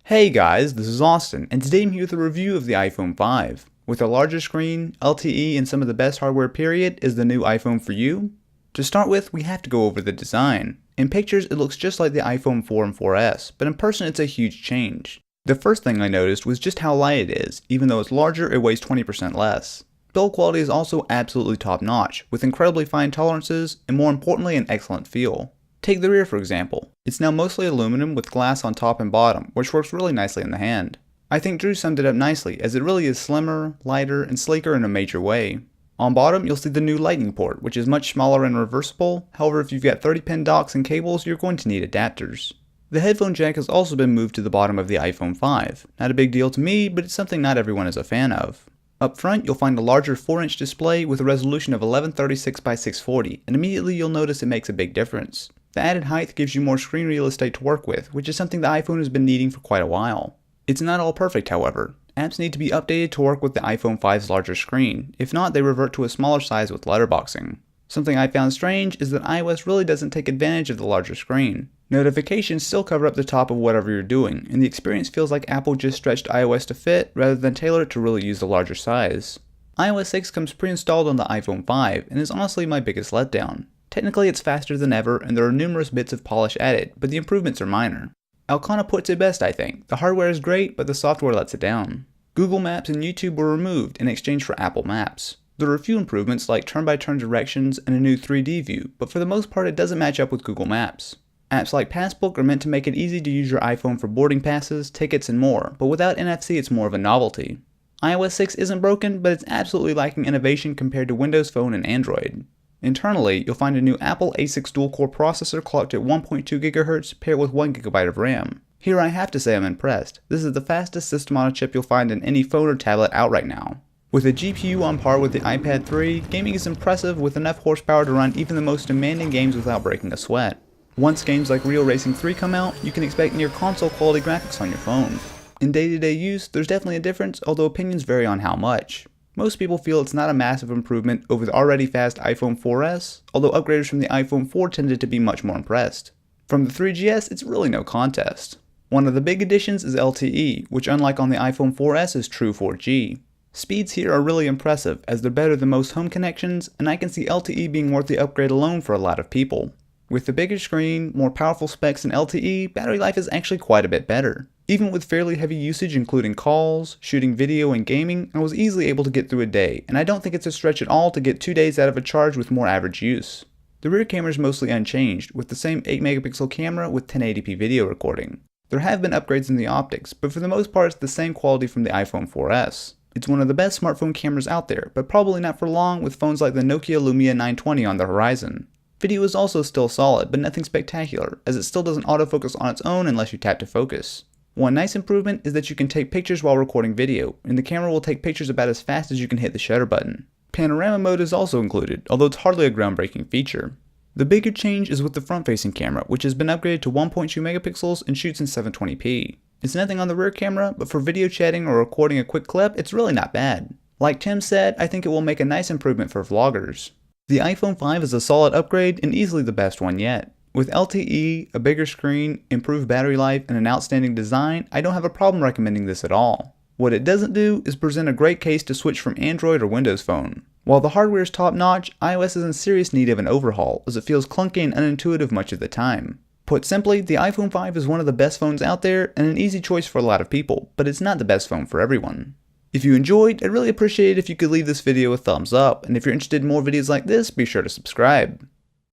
Hey guys, this is Austin, and today I'm here with a review of the iPhone 5. With a larger screen, LTE, and some of the best hardware period, is the new iPhone for you? To start with, we have to go over the design. In pictures, it looks just like the iPhone 4 and 4S, but in person it's a huge change. The first thing I noticed was just how light it is. Even though it's larger, it weighs 20% less. Build quality is also absolutely top notch, with incredibly fine tolerances, and more importantly an excellent feel. Take the rear for example. It's now mostly aluminum with glass on top and bottom, which works really nicely in the hand. I think Drew summed it up nicely, as it really is slimmer, lighter, and sleeker in a major way. On bottom, you'll see the new lightning port, which is much smaller and reversible. However, if you've got 30-pin docks and cables, you're going to need adapters. The headphone jack has also been moved to the bottom of the iPhone 5. Not a big deal to me, but it's something not everyone is a fan of. Up front, you'll find a larger 4-inch display with a resolution of 1136 by 640, and immediately you'll notice it makes a big difference. The added height gives you more screen real estate to work with, which is something the iPhone has been needing for quite a while. It's not all perfect, however. Apps need to be updated to work with the iPhone 5's larger screen. If not, they revert to a smaller size with letterboxing. Something I found strange is that iOS really doesn't take advantage of the larger screen. Notifications still cover up the top of whatever you're doing, and the experience feels like Apple just stretched iOS to fit rather than tailor it to really use the larger size. iOS 6 comes pre-installed on the iPhone 5 and is honestly my biggest letdown. Technically it's faster than ever and there are numerous bits of polish added, but the improvements are minor. Alcana puts it best I think. The hardware is great, but the software lets it down. Google Maps and YouTube were removed in exchange for Apple Maps. There are a few improvements like turn-by-turn directions and a new 3D view, but for the most part it doesn't match up with Google Maps. Apps like Passbook are meant to make it easy to use your iPhone for boarding passes, tickets, and more, but without NFC it's more of a novelty. iOS 6 isn't broken, but it's absolutely lacking innovation compared to Windows Phone and Android. Internally, you'll find a new Apple A6 dual-core processor clocked at 1.2 GHz paired with 1 GB of RAM. Here I have to say I'm impressed. This is the fastest system-on-a-chip you'll find in any phone or tablet out right now. With a GPU on par with the iPad 3, gaming is impressive with enough horsepower to run even the most demanding games without breaking a sweat. Once games like Real Racing 3 come out, you can expect near console quality graphics on your phone. In day-to-day use, there's definitely a difference, although opinions vary on how much. Most people feel it's not a massive improvement over the already fast iPhone 4S, although upgraders from the iPhone 4 tended to be much more impressed. From the 3GS, it's really no contest. One of the big additions is LTE, which unlike on the iPhone 4S is true 4G. Speeds here are really impressive as they're better than most home connections, and I can see LTE being worth the upgrade alone for a lot of people. With the bigger screen, more powerful specs and LTE, battery life is actually quite a bit better. Even with fairly heavy usage including calls, shooting video, and gaming, I was easily able to get through a day, and I don't think it's a stretch at all to get 2 days out of a charge with more average use. The rear camera is mostly unchanged, with the same 8-megapixel camera with 1080p video recording. There have been upgrades in the optics, but for the most part it's the same quality from the iPhone 4S. It's one of the best smartphone cameras out there, but probably not for long with phones like the Nokia Lumia 920 on the horizon. Video is also still solid, but nothing spectacular, as it still doesn't autofocus on its own unless you tap to focus. One nice improvement is that you can take pictures while recording video, and the camera will take pictures about as fast as you can hit the shutter button. Panorama mode is also included, although it's hardly a groundbreaking feature. The bigger change is with the front-facing camera, which has been upgraded to 1.2 megapixels and shoots in 720p. It's nothing on the rear camera, but for video chatting or recording a quick clip, it's really not bad. Like Tim said, I think it will make a nice improvement for vloggers. The iPhone 5 is a solid upgrade and easily the best one yet. With LTE, a bigger screen, improved battery life, and an outstanding design, I don't have a problem recommending this at all. What it doesn't do is present a great case to switch from Android or Windows Phone. While the hardware is top-notch, iOS is in serious need of an overhaul, as it feels clunky and unintuitive much of the time. Put simply, the iPhone 5 is one of the best phones out there and an easy choice for a lot of people, but it's not the best phone for everyone. If you enjoyed, I'd really appreciate it if you could leave this video a thumbs up, and if you're interested in more videos like this, be sure to subscribe.